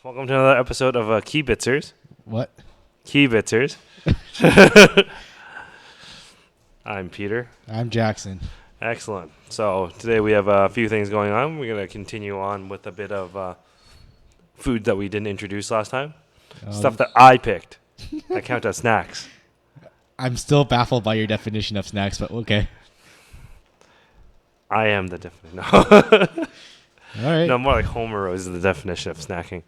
Welcome to another episode of Kibitzers. What? Kibitzers. I'm Peter. I'm Jackson. Excellent. So today we have a few things going on. We're going to continue on with a bit of food that we didn't introduce last time. Stuff that I picked that count as snacks. I'm still baffled by your definition of snacks, but okay. I am the definition. No. All right. No, more like Homer is the definition of snacking.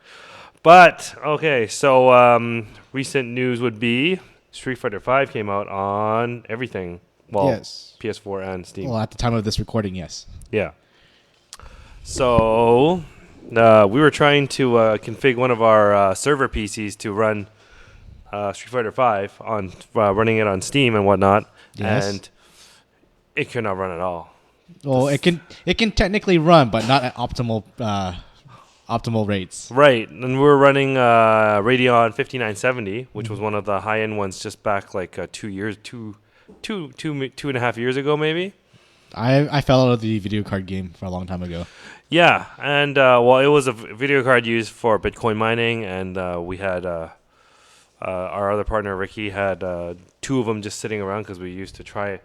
But, okay, so recent news would be Street Fighter V came out on everything. Well, yes. PS4 and Steam. Well, at the time of this recording, yes. Yeah. So, we were trying to configure one of our server PCs to run Street Fighter V on running it on Steam and whatnot. Yes. And it could not run at all. Well, it can technically run, but not at optimal rates. Right, and we were running Radeon 5970, which was one of the high-end ones just back like 2 and a half years ago, maybe. I fell out of the video card game for a long time ago. Yeah, and well, it was a video card used for Bitcoin mining, and we had our other partner Ricky had 2 of them just sitting around because we used to try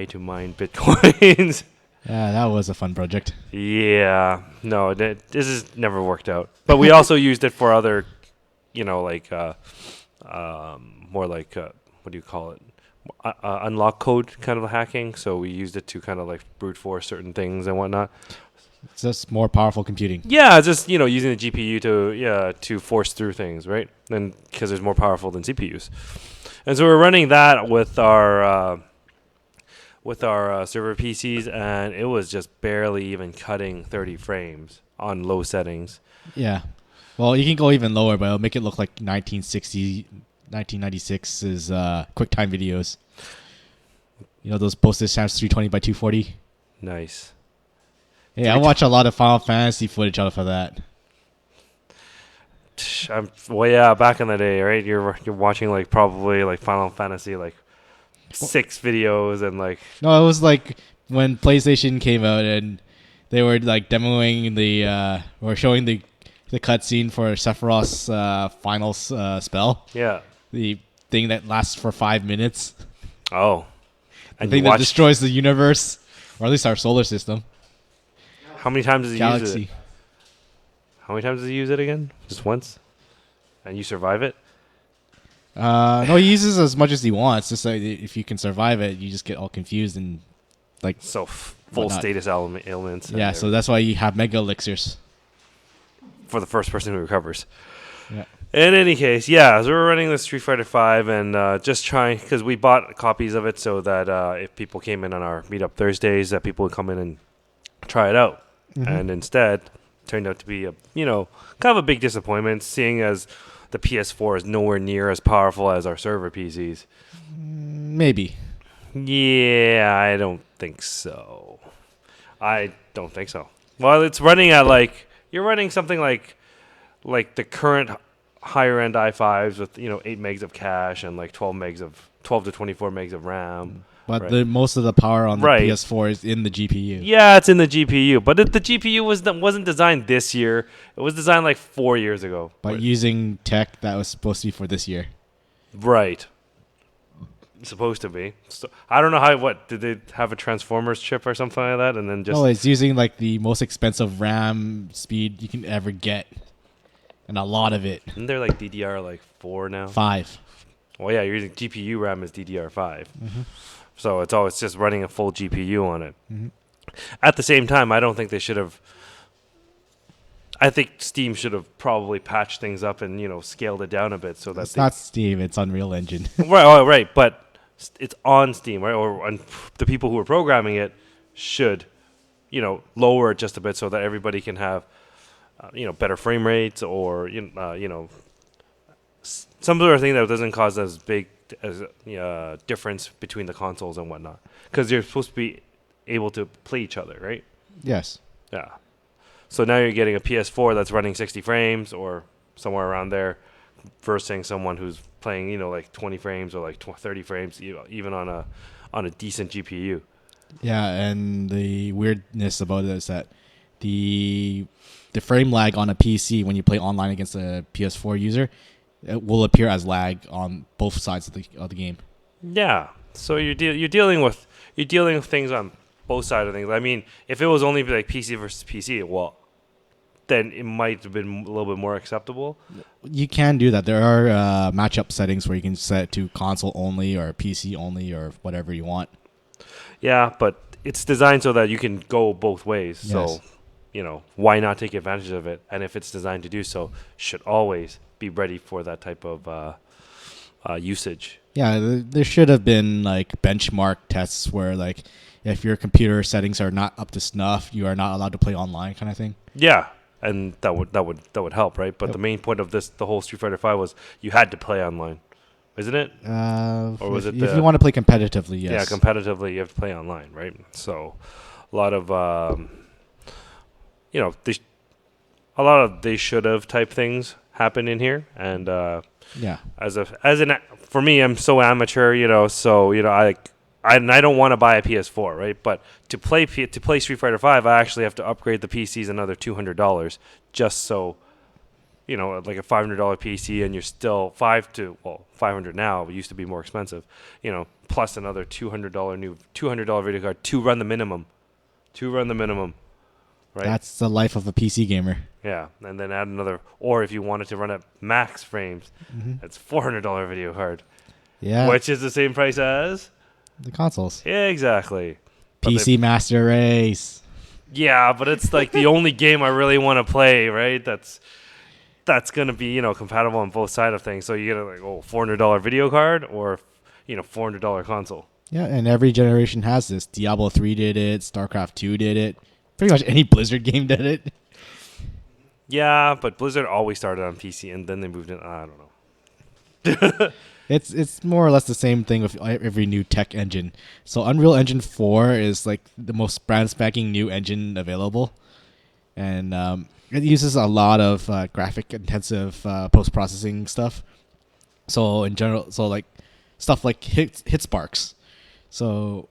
to mine Bitcoins. Yeah, that was a fun project. Yeah, no, this has never worked out. But we also used it for other, like more like what do you call it? Unlock code kind of hacking. So we used it to kind of like brute force certain things and whatnot. It's just more powerful computing. Yeah, just using the GPU to force through things, right? And because it's more powerful than CPUs. And so we're running that with our server PCs, and it was just barely even cutting 30 frames on low settings. Yeah. Well, you can go even lower, but it'll make it look like 1996's QuickTime videos. You know, those postage stamps 320 by 240? Nice. Yeah, I watch a lot of Final Fantasy footage out of that. Well, yeah, back in the day, right? You're watching like probably like Final Fantasy like 6 videos and like. No, it was like when PlayStation came out and they were like demoing or showing the cutscene for Sephiroth's final spell. Yeah. The thing that lasts for 5 minutes. Oh. The thing that destroys the universe, or at least our solar system. How many times does he use it? Galaxy. How many times does he use it again? Just once? And you survive it? No, he uses as much as he wants. Just like if you can survive it, you just get all confused and like full status ailments. Yeah, so that's why you have mega elixirs for the first person who recovers. Yeah. In any case, yeah, so we're running the Street Fighter V and just trying because we bought copies of it so that if people came in on our Meetup Thursdays, that people would come in and try it out. Mm-hmm. And instead, turned out to be a kind of a big disappointment, seeing as the PS4 is nowhere near as powerful as our server PCs. Maybe. Yeah, I don't think so. Well, it's running at like you're running something like the current higher end i5s with 8 megs of cache and like 12 to 24 megs of RAM. But right. Most of the power on the PS4 is in the GPU. Yeah, it's in the GPU. But the GPU wasn't designed this year. It was designed like 4 years ago. But using tech that was supposed to be for this year. Right. Supposed to be. So, I don't know what did they have a Transformers chip or something like that? And then just... No, it's using like the most expensive RAM speed you can ever get. And a lot of it. Isn't there like DDR4 now? 5. Well, yeah, you're using GPU RAM as DDR5. Mm-hmm. So it's just running a full GPU on it. Mm-hmm. At the same time, I don't think they should have. I think Steam should have probably patched things up and scaled it down a bit so that it's not Steam, it's Unreal Engine. right, but it's on Steam, right? Or the people who are programming it should, lower it just a bit so that everybody can have, better frame rates or some sort of thing that doesn't cause as big as difference between the consoles and whatnot, because you're supposed to be able to play each other, right? Yes. Yeah. So now you're getting a PS4 that's running 60 frames or somewhere around there, versus someone who's playing like 20 frames or like 30 frames, even on a decent GPU. Yeah, and the weirdness about it is that the the frame lag on a PC when you play online against a PS4 user, it will appear as lag on both sides of the game. Yeah. So you're dealing with things on both sides of things. I mean, if it was only like PC versus PC, well, then it might have been a little bit more acceptable. You can do that. There are matchup settings where you can set it to console only or PC only or whatever you want. Yeah, but it's designed so that you can go both ways. Yes. So, why not take advantage of it? And if it's designed to do so, should always be ready for that type of usage. Yeah, there should have been like benchmark tests where like if your computer settings are not up to snuff, you are not allowed to play online, kind of thing. Yeah, and that would help, right? But the main point of the whole Street Fighter V was you had to play online, isn't it? Or was it? If you want to play competitively, yes. Yeah, competitively, you have to play online, right? So, a lot of they should have type things happen in here, and yeah, for me, I'm so amateur, so I don't want to buy a PS4, right? But to play Street Fighter V, I actually have to upgrade the PCs another $200 just so, like a $500 PC, and you're still 500 now. It used to be more expensive, plus another $200 video card to run the minimum, right? That's the life of a PC gamer. Yeah, and then add another, or if you wanted to run at max frames, it's $400 video card. Yeah, Which is the same price as the consoles. Yeah, exactly. PC Master Race. Yeah, but it's like the only game I really want to play, right? That's gonna be compatible on both sides of things. So you get a $400 video card or $400 console. Yeah, and every generation has this. Diablo 3 did it. StarCraft 2 did it. Pretty much any Blizzard game did it. Yeah, but Blizzard always started on PC and then they moved in. I don't know. It's more or less the same thing with every new tech engine. So Unreal Engine 4 is like the most brand spanking new engine available, and it uses a lot of graphic intensive post processing stuff. So in general, like stuff like hit sparks. So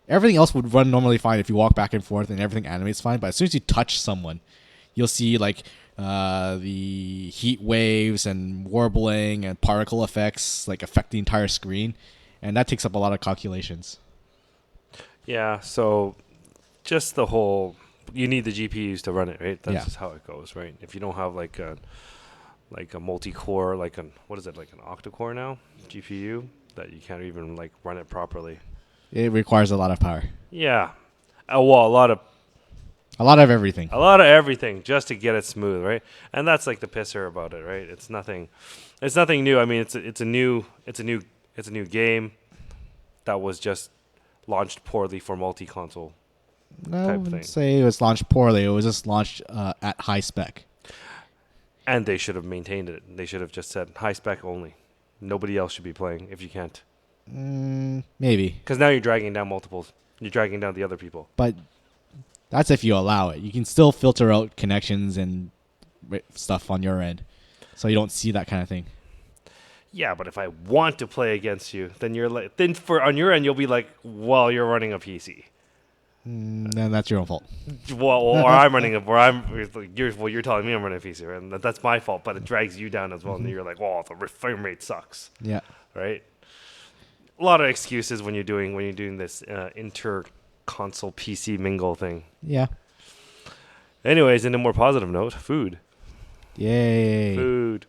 everything else would run normally fine if you walk back and forth and everything animates fine. But as soon as you touch someone, you'll see like the heat waves and warbling and particle effects like affect the entire screen, and that takes up a lot of calculations. Yeah, so just you need the GPUs to run it, right? That's just how it goes, right? If you don't have like a multi-core, like an octa-core now GPU, that you can't even like run it properly. It requires a lot of power. Yeah, a lot of everything. A lot of everything just to get it smooth, right? And that's like the pisser about it, right? It's nothing new. I mean, it's a new game that was just launched poorly for multi-console type thing. I wouldn't say it was launched poorly. It was just launched at high spec. And they should have maintained it. They should have just said high spec only. Nobody else should be playing if you can't. Maybe. Because now you're dragging down multiples. You're dragging down the other people. But that's if you allow it. You can still filter out connections and stuff on your end, so you don't see that kind of thing. Yeah, but if I want to play against you, then on your end you'll be like, well, you're running a PC. Then that's your own fault. Well, or I'm running you're telling me I'm running a PC, right? And that's my fault. But it drags you down as well, and you're like, well, the frame rate sucks. Yeah. Right. A lot of excuses when you're doing this inter-console PC mingle thing. Yeah. Anyways, in a more positive note, food. Yay. Food.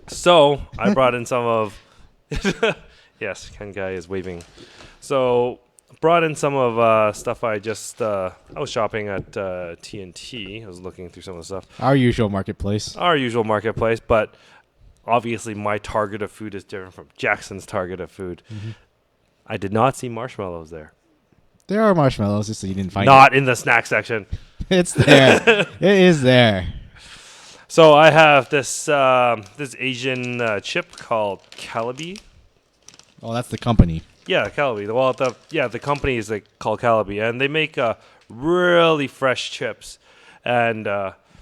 So I brought in some of. Yes, Ken Guy is waving. So brought in some of stuff I was shopping at TNT. I was looking through some of the stuff. Our usual marketplace, but obviously my target of food is different from Jackson's target of food. Mm-hmm. I did not see marshmallows there. There are marshmallows, just so you didn't find Not in the snack section. It's there. It is there. So I have this Asian chip called Calabi. Oh, that's the company. Yeah, Calabi. Well, the company is called Calabi, and they make really fresh chips, and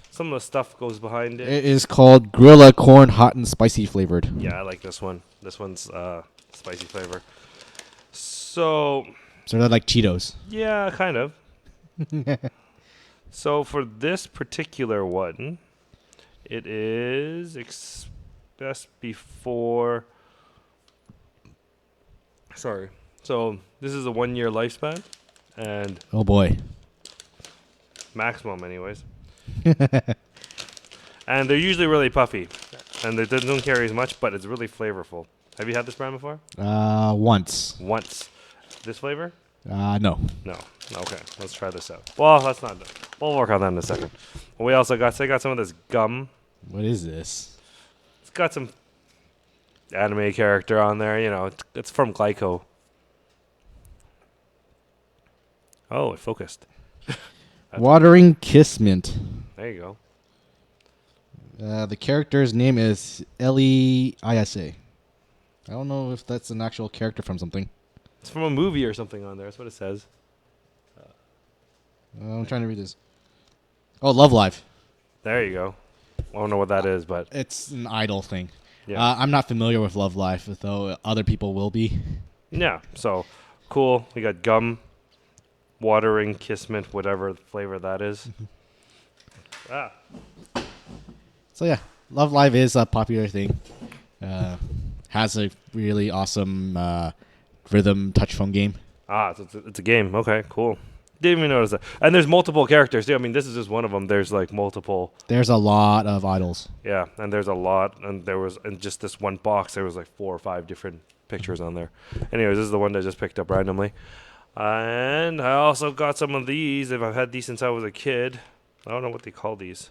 some of the stuff goes behind it. It is called Gorilla Corn Hot and Spicy Flavored. Yeah, I like this one. This one's spicy flavor. So they're like Cheetos. Yeah, kind of. So for this particular one, it is best before. Sorry. So this is a 1 year lifespan, and Oh boy. maximum, anyways. And they're usually really puffy, and they don't carry as much, but it's really flavorful. Have you had this brand before? Once. Once. This flavor? No. No. Okay, let's try this out. Well, that's not done. We'll work on that in a second. We also got some of this gum. What is this? It's got some anime character on there. You know, it's from Glyco. Oh, it focused. Watering Kiss Mint. There you go. The character's name is Leisa. I don't know if that's an actual character from something. It's from a movie or something on there. That's what it says. I'm trying to read this. Oh, Love Live. There you go. I don't know what that is, but It's an idol thing. yeah. I'm not familiar with Love Live, though other people will be. Yeah, so cool. We got gum, watering, kiss mint, whatever flavor that is. Ah, So yeah, Love Live is a popular thing. Has a really awesome rhythm touch phone game. so it's a game. Okay, cool. Didn't even notice that. And there's multiple characters too. I mean, this is just one of them. There's like multiple. There's a lot of idols. Yeah, and there's a lot. And there was in just this one box, there was like 4 or 5 different pictures on there. Anyways, this is the one that I just picked up randomly. And I also got some of these. I've had these since I was a kid. I don't know what they call these.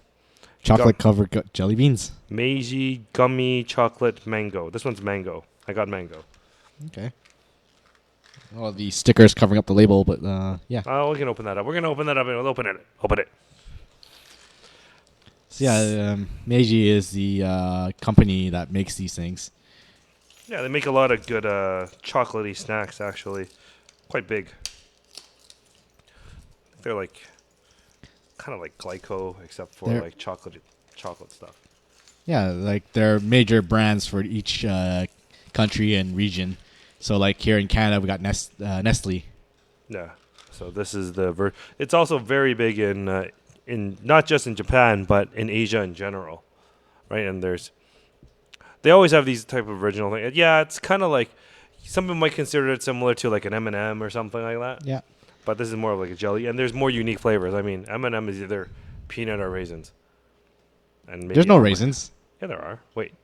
Chocolate covered jelly beans. Meiji gummy chocolate mango. This one's mango. I got mango. Okay. Oh, the stickers covering up the label, but yeah. Oh, we can open that up. We're gonna open that up and we'll open it. Open it. So yeah, Meiji is the company that makes these things. Yeah, they make a lot of good chocolatey snacks. Actually, quite big. They're like kind of like Glyco, except for They're- like chocolate stuff. Yeah, like they're major brands for each country and region. So like here in Canada, we got Nestle. Yeah. So this is the it's also very big in not just in Japan but in Asia in general, right? And they always have these type of original things. Yeah, it's kind of like some people might consider it similar to like an M&M or something like that. Yeah. But this is more of like a jelly, and there's more unique flavors. I mean, M&M is either peanut or raisins. And maybe There's no raisins. Yeah, there are. Wait.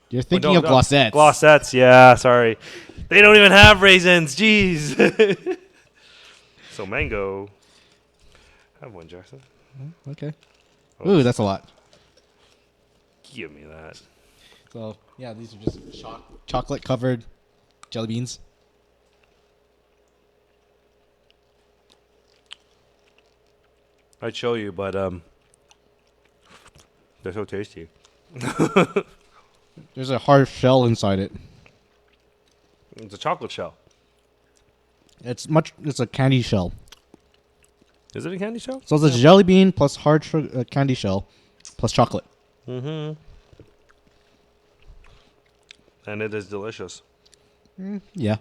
You're thinking no, of Glossettes. Glossettes, yeah, sorry. They don't even have raisins. Jeez. So mango. Have one, Jackson. Okay. Oh, Ooh, that's a lot. give me that. So yeah, these are just chocolate covered jelly beans. I'd show you, but they're so tasty. There's a hard shell inside it. It's a chocolate shell. It's a candy shell. Is it a candy shell? So it's a jelly bean plus hard candy shell plus chocolate. Mm-hmm. And it is delicious. Yeah.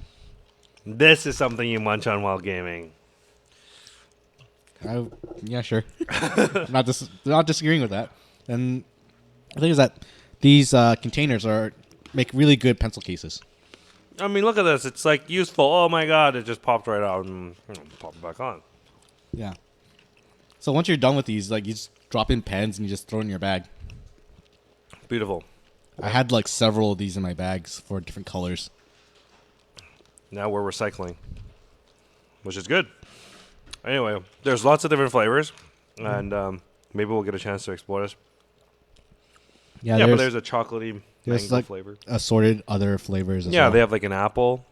This is something you munch on while gaming. Yeah, sure. not disagreeing with that. And the thing is that these containers make really good pencil cases. I mean, look at this. It's like useful. Oh my god, it just popped right out and pop it back on. Yeah. So once you're done with these, like you just drop in pens and you just throw it in your bag. Beautiful. I had like several of these in my bags for different colors. Now we're recycling, which is good. Anyway, there's lots of different flavors, and maybe we'll get a chance to explore this. Yeah, but there's a chocolatey mango like flavor. Assorted other flavors as Yeah, well. they have like an apple.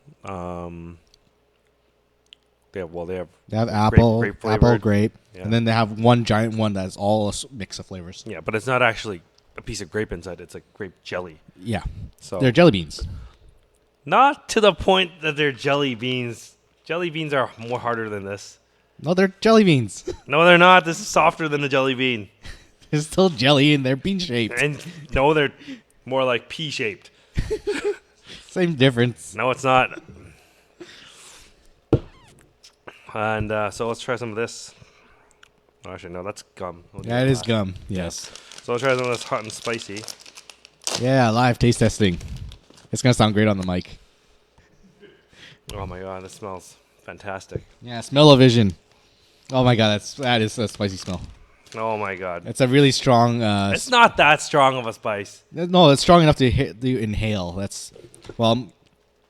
They have apple, grape apple, flavored. grape, Yeah. and then they have one giant one that's all a mix of flavors. Yeah, but it's not actually a piece of grape inside. It's like grape jelly. Yeah, So they're jelly beans. not to the point that they're jelly beans. Jelly beans are more harder than this. No, they're jelly beans. No, they're not. This is softer than a jelly bean. It's still jelly and they're bean shaped. And no, they're more like pea-shaped. Same difference. No, it's not. And so let's try some of this. Actually, no, that's gum. We'll do Yeah, it is last. gum. Yes. So I'll try something that's hot and spicy. Yeah, live taste testing. It's gonna sound great on the mic. Oh my god, this smells fantastic. Yeah, smell-o-vision. Oh my god, that is a spicy smell. Oh my god. It's a really strong. It's not that strong of a spice. No, it's strong enough to inhale. That's well,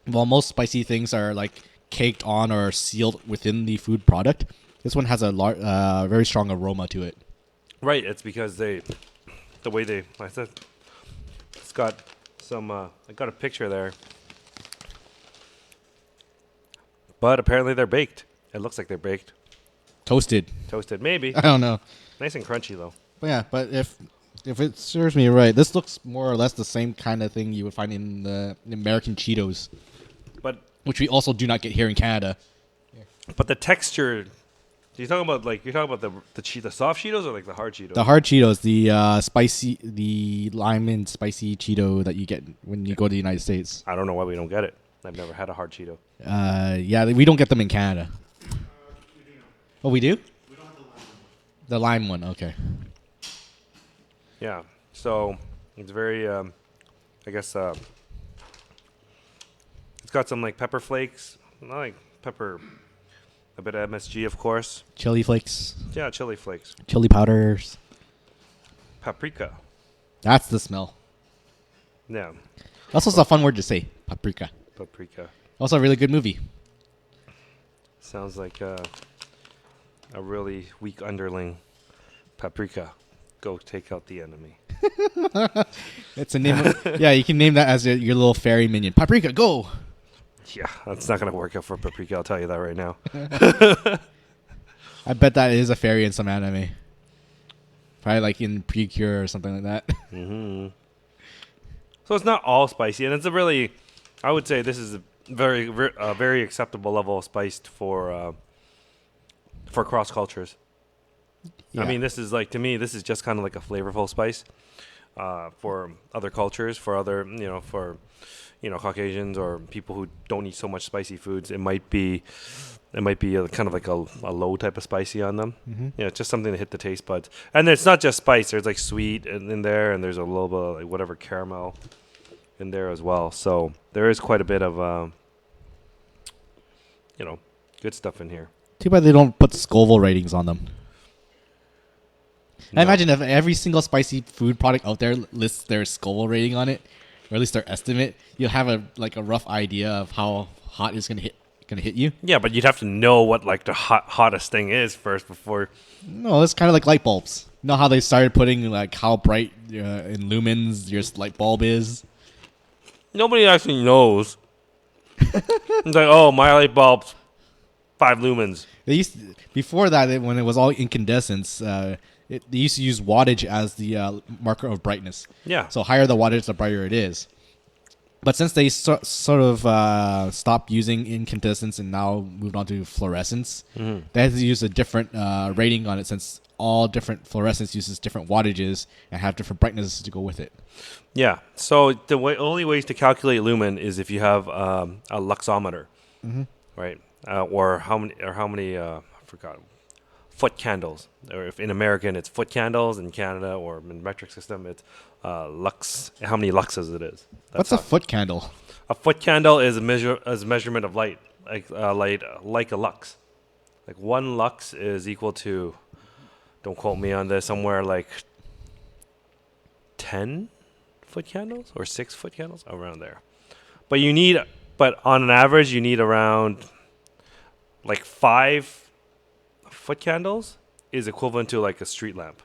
most spicy things are like caked on or sealed within the food product. This one has a very strong aroma to it. Right, it's because the way I said, it's got some, I got a picture there. But apparently they're baked. It looks like they're baked. Toasted. Toasted, maybe. I don't know. Nice and crunchy though. But yeah, but if it serves me right, this looks more or less the same kind of thing you would find in the American Cheetos, But which we also do not get here in Canada. the texture, you're talking about the soft Cheetos or like the hard Cheetos? The hard Cheetos, the lime and spicy Cheeto that you get when you go to the United States. I don't know why we don't get it. I've never had a hard Cheeto. Yeah, we don't get them in Canada. Oh, we do? We don't have the lime one. Okay. Yeah, so it's very, I guess, it's got some like pepper flakes, not like pepper, a bit of MSG, of course. Chili flakes, Yeah, chili flakes, chili powders. paprika. That's the smell. Yeah, That's also a fun word to say. Paprika. paprika. Also a really good movie. Sounds like a really weak underling. Paprika, go take out the enemy. It's a name. Yeah, you can name that as your little fairy minion. Paprika, go. Yeah, that's not gonna work out for paprika. I'll tell you that right now. I bet that is a fairy in some anime. Probably like in Precure or something like that. hmm So it's not all spicy, and it's a really, I would say this is a very acceptable level of spiced for cross cultures. Yeah. I mean, this is like, to me, this is just kind of like a flavorful spice for other cultures, for other, Caucasians or people who don't eat so much spicy foods. It might be kind of like a low type of spicy on them. Mm-hmm. Yeah, it's just something to hit the taste buds. And it's not just spice. There's like sweet in there, and there's a little bit of like whatever caramel in there as well. So there is quite a bit of, good stuff in here. Too bad they don't put Scoville ratings on them. No. I imagine if every single spicy food product out there lists their Scoville rating on it, or at least their estimate, you'll have a rough idea of how hot it's gonna hit you. Yeah, but you'd have to know what like the hottest thing is first before. No, it's kind of like light bulbs. You know how they started putting like how bright in lumens your light bulb is? Nobody actually knows. It's like, oh, my light bulb's 5 lumens. Before that, when it was all incandescence, they used to use wattage as the marker of brightness. Yeah. So higher the wattage, the brighter it is. But since they sort of stopped using incandescence and now moved on to fluorescence, they had to use a different rating on it, since all different fluorescence uses different wattages and have different brightnesses to go with it. Yeah. So the only ways to calculate lumen is if you have a luxometer, right? Or how many? I forgot. Foot candles, or if in American it's foot candles, in Canada or in metric system it's lux. How many luxes it is? What's a foot candle? A foot candle is a measurement of light, like a lux. Like 1 lux is equal to, don't quote me on this, somewhere like 10 foot candles or 6 foot candles, around there. But on an average you need around like 5 foot candles is equivalent to like a street lamp.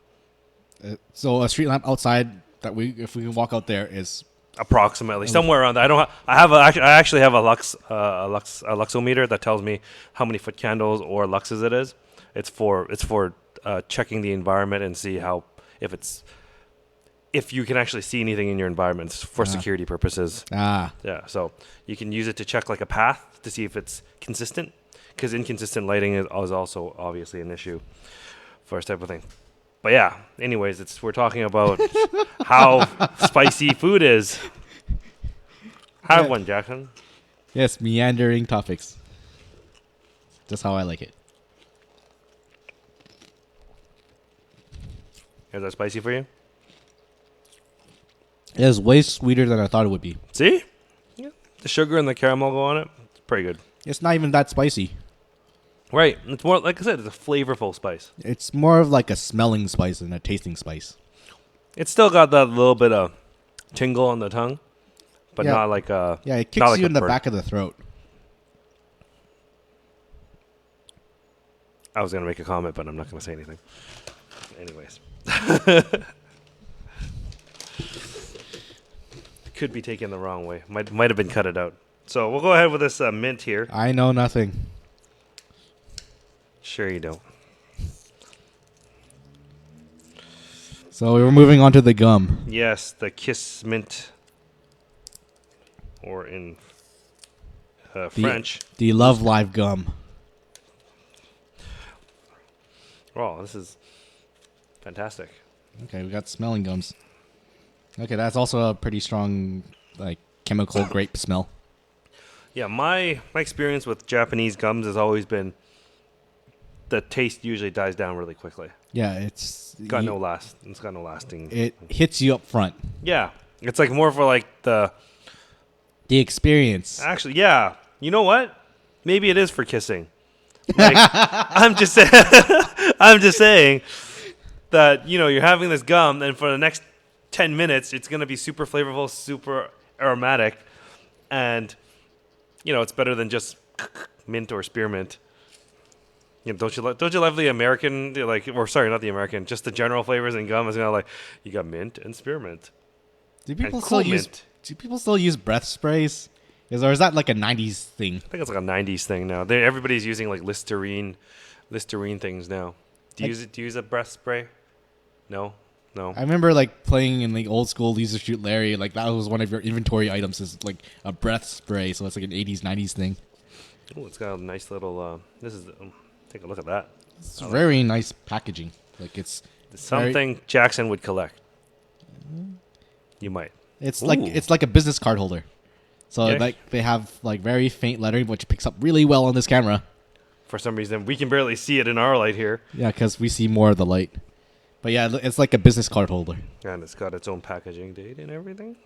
So a street lamp outside if we can walk out there is Approximately somewhere around that. I actually have a luxometer that tells me how many foot candles or luxes it is. It's for checking the environment and see if you can actually see anything in your environment for security purposes. Yeah, so you can use it to check like a path to see if it's consistent, because inconsistent lighting is also obviously an issue for this type of thing. But yeah, anyways, we're talking about how spicy food is. Have one, Jackson. Yes, meandering topics. Just how I like it. Is that spicy for you? It is way sweeter than I thought it would be. See? Yeah. The sugar and the caramel go on it. It's pretty good. It's not even that spicy. Right. It's more, like I said, it's a flavorful spice. It's more of like a smelling spice than a tasting spice. It's still got that little bit of tingle on the tongue, but Yeah. not like a... Yeah, it not kicks like you a in the burn. back of the throat. I was going to make a comment, but I'm not going to say anything. Anyways. Could be taken the wrong way. Might have been cut it out. So we'll go ahead with this mint here. I know nothing. Sure you don't. So we're moving on to the gum. Yes, the Kiss Mint, or in French. The Love Live gum. Oh, this is fantastic. Okay, we got smelling gums. Okay, that's also a pretty strong, like, chemical grape smell. Yeah, my experience with Japanese gums has always been the taste usually dies down really quickly. Yeah, it's Got no lasting. It hits you up front. Yeah, it's like more for like the experience. Actually, yeah. You know what? Maybe it is for kissing. Like, I'm just saying. I'm just saying that you're having this gum, and for the next 10 minutes, it's gonna be super flavorful, super aromatic, and it's better than just mint or spearmint. Don't you love the American, not the American, just the general flavors in gum is you got mint and spearmint. Do people cool still use breath sprays? Or is that like a 90s thing? I think it's like a 90s thing now. Everybody's using like Listerine things now. Do you use a breath spray? No. I remember like playing in the old school Laser Shoot Larry, like that was one of your inventory items is like a breath spray, so it's like an 80s 90s thing. Oh, it's got a nice little take a look at that. It's very nice packaging. Like it's something Jackson would collect. You might. It's like a business card holder. So like they have like very faint lettering, which picks up really well on this camera. For some reason, we can barely see it in our light here. Yeah, because we see more of the light. But yeah, it's like a business card holder. And it's got its own packaging date and everything.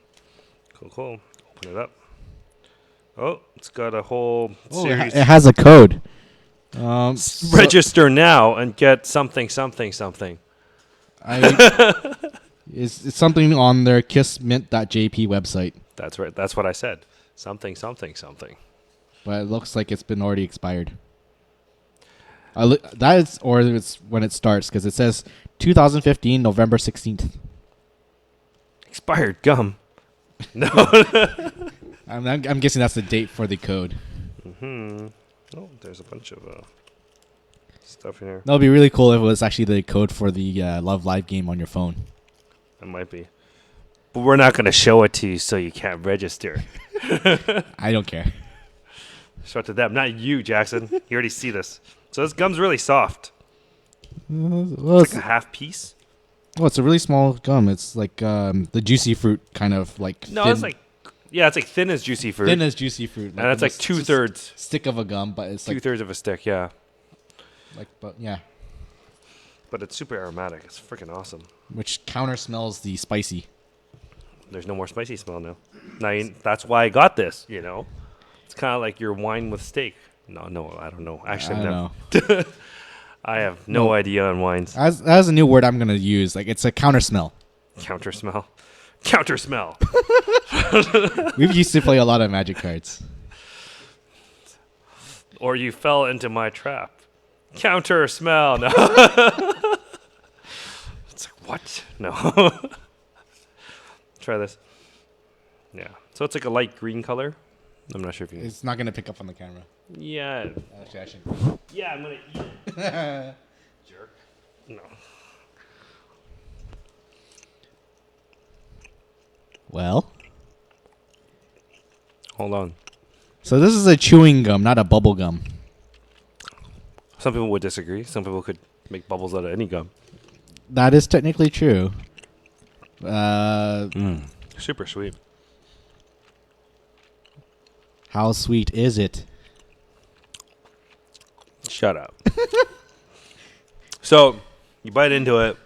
Cool. Open it up. Oh, it's got a whole series. It has a code. Register now and get something. It's something on their kissmint.jp website. That's right. That's what I said. Something. But it looks like it's been already expired. That is, or it's when it starts, because it says 2015 November 16th. Expired gum. No. I'm guessing that's the date for the code. Mm-hmm. Oh, there's a bunch of stuff in here. That would be really cool if it was actually the code for the Love Live game on your phone. It might be. But we're not going to show it to you so you can't register. I don't care. Show it to them. Not you, Jackson. You already see this. So this gum's really soft. Well, it's like a half piece. Well, it's a really small gum. It's like the juicy fruit kind of like. No, thin. it's like. Yeah, it's like thin as juicy fruit. Thin as juicy fruit. And it's like 2/3. Stick of a gum, but it's like 2/3 of a stick, yeah. But it's super aromatic. It's freaking awesome. Which counter smells the spicy. There's no more spicy smell now. That's why I got this, It's kind of like your wine with steak. No, I don't know. Actually, I don't know. I have no idea on wines. That's a new word I'm going to use. Like, it's a counter smell. Counter smell. Counter smell. We used to play a lot of Magic cards. Or you fell into my trap. Counter smell. No. It's like, what? No. Try this. Yeah. So it's like a light green color. I'm not sure if you... It's not going to pick up on the camera. Yeah. Actually, I should. Yeah, I'm going to eat it. Jerk. No. Well. Hold on. So this is a chewing gum, not a bubble gum. Some people would disagree. Some people could make bubbles out of any gum. That is technically true. Super sweet. How sweet is it? Shut up. So, you bite into it,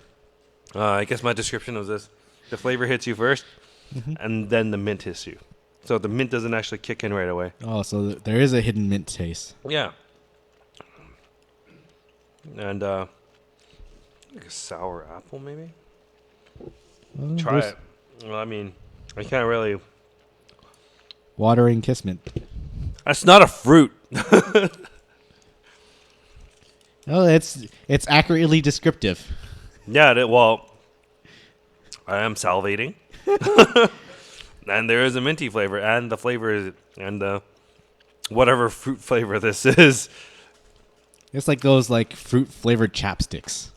I guess my description was this: the flavor hits you first, and then the mint hits you. So the mint doesn't actually kick in right away. Oh, so there is a hidden mint taste. Yeah. And like a sour apple, maybe. Try it. Well, I mean, I can't really. Watering kiss mint. That's not a fruit. No, it's accurately descriptive. Yeah. Well, I am salivating, and there is a minty flavor, and the flavor is, and whatever fruit flavor this is. It's like those like fruit flavored chapsticks.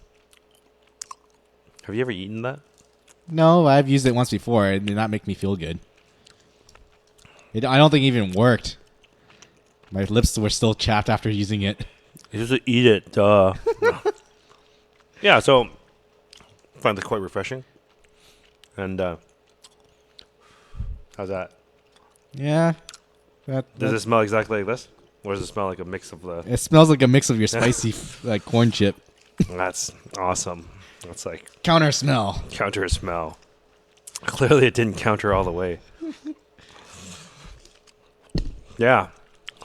Have you ever eaten that? No, I've used it once before. It did not make me feel good. I don't think it even worked. My lips were still chapped after using it. You just eat it, duh. Yeah, so I find this quite refreshing. And how's that? Yeah. Does it smell exactly like this? Or does it smell like a mix of the... It smells like a mix of your spicy like corn chip. That's awesome. That's like... Counter smell. Counter smell. Clearly it didn't counter all the way. Yeah.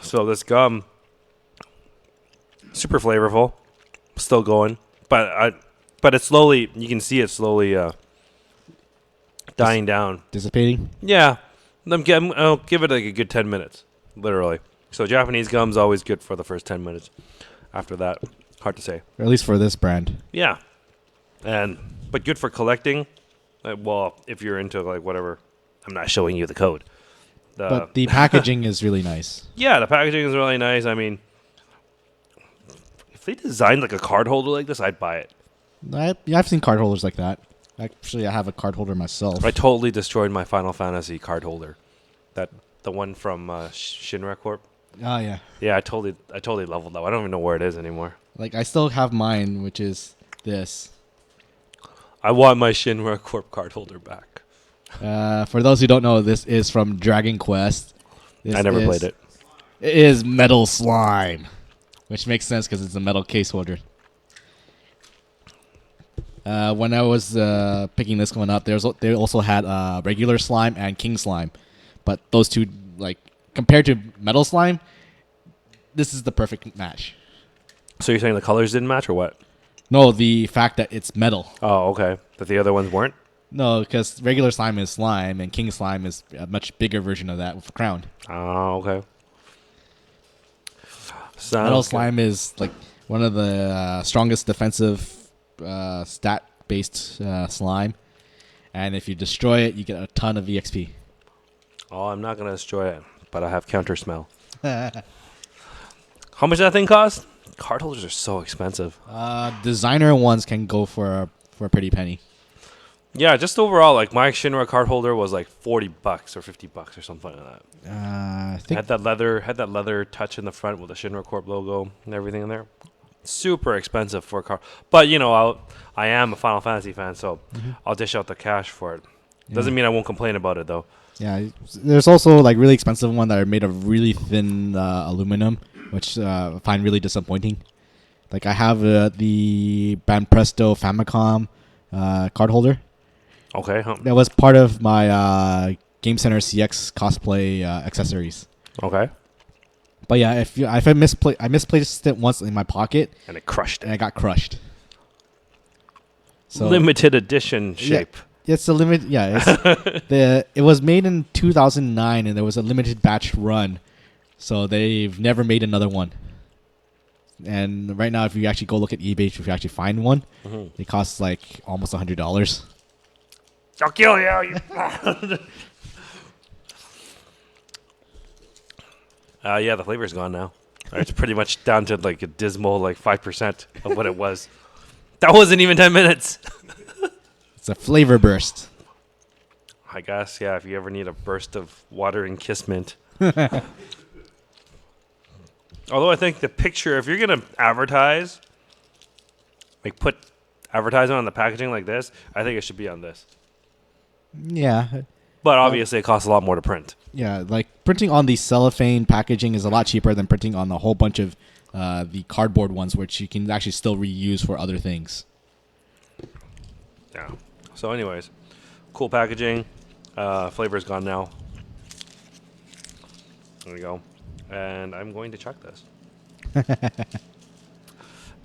So this gum, super flavorful, still going, but it's slowly. You can see it slowly dying down, Dissipating. Yeah, I'll give it like a good 10 minutes, literally. So Japanese gum's always good for the first 10 minutes. After that, hard to say. Or at least for this brand. Yeah, but good for collecting. Well, if you're into like whatever, I'm not showing you the code. But the packaging is really nice. Yeah, the packaging is really nice. I mean, if they designed like a card holder like this, I'd buy it. I've seen card holders like that. Actually, I have a card holder myself. I totally destroyed my Final Fantasy card holder. The one from Shinra Corp. Oh, yeah. Yeah, I totally leveled that. I don't even know where it is anymore. Like, I still have mine, which is this. I want my Shinra Corp card holder back. For those who don't know, this is from Dragon Quest. I never played it. It is Metal Slime, which makes sense because it's a metal case holder. When I was picking this one up, they also had regular slime and king slime, but those two, like compared to Metal Slime, this is the perfect match. So you're saying the colors didn't match or what? No, the fact that it's metal. Oh, okay. That the other ones weren't? No, because regular slime is slime, and king slime is a much bigger version of that with a crown. Oh, okay. Metal slime is like one of the strongest defensive stat-based slime, and if you destroy it, you get a ton of EXP. Oh, I'm not gonna destroy it, but I have counter smell. How much does that thing cost? Card holders are so expensive. Designer ones can go for a pretty penny. Yeah, just overall, like my Shinra card holder was like $40 or $50 or something like that. I think Had that leather touch in the front with the Shinra Corp logo and everything in there. Super expensive for a card, but you know, I am a Final Fantasy fan, so I'll dish out the cash for it. Doesn't mean I won't complain about it though. Yeah, there's also like really expensive one that are made of really thin aluminum, which I find really disappointing. Like I have the Banpresto Famicom card holder. Okay. That was part of my Game Center CX cosplay accessories. Okay. But yeah, if I misplaced it once in my pocket, And it crushed it. and I got crushed. So Limited edition shape. Yeah, it's a limit. Yeah, it was made in 2009, and there was a limited batch run, so they've never made another one. And right now, if you actually go look at eBay, if you actually find one, it costs like almost $100. I'll kill you. Yeah, the flavor's gone now. It's pretty much down to like a dismal like 5% of what it was. That wasn't even 10 minutes. It's a flavor burst. I guess, yeah, if you ever need a burst of water and kiss mint. Although I think the picture, if you're going to advertise, like put advertisement on the packaging like this, I think it should be on this. Yeah. But obviously it costs a lot more to print. Yeah, like printing on the cellophane packaging is a lot cheaper than printing on a whole bunch of the cardboard ones, which you can actually still reuse for other things. Yeah. So, anyways, cool packaging. Flavor's gone now. There we go. And I'm going to chuck this.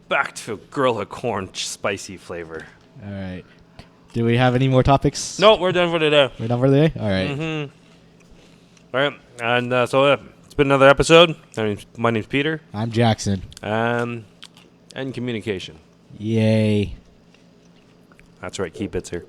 Back to Gorilla Corn spicy flavor. All right. Do we have any more topics? No, we're done for today. We're done for the day? All right. Mm-hmm. All right. And it's been another episode. My name's Peter. I'm Jackson. And communication. Yay. That's right. Kibitzer.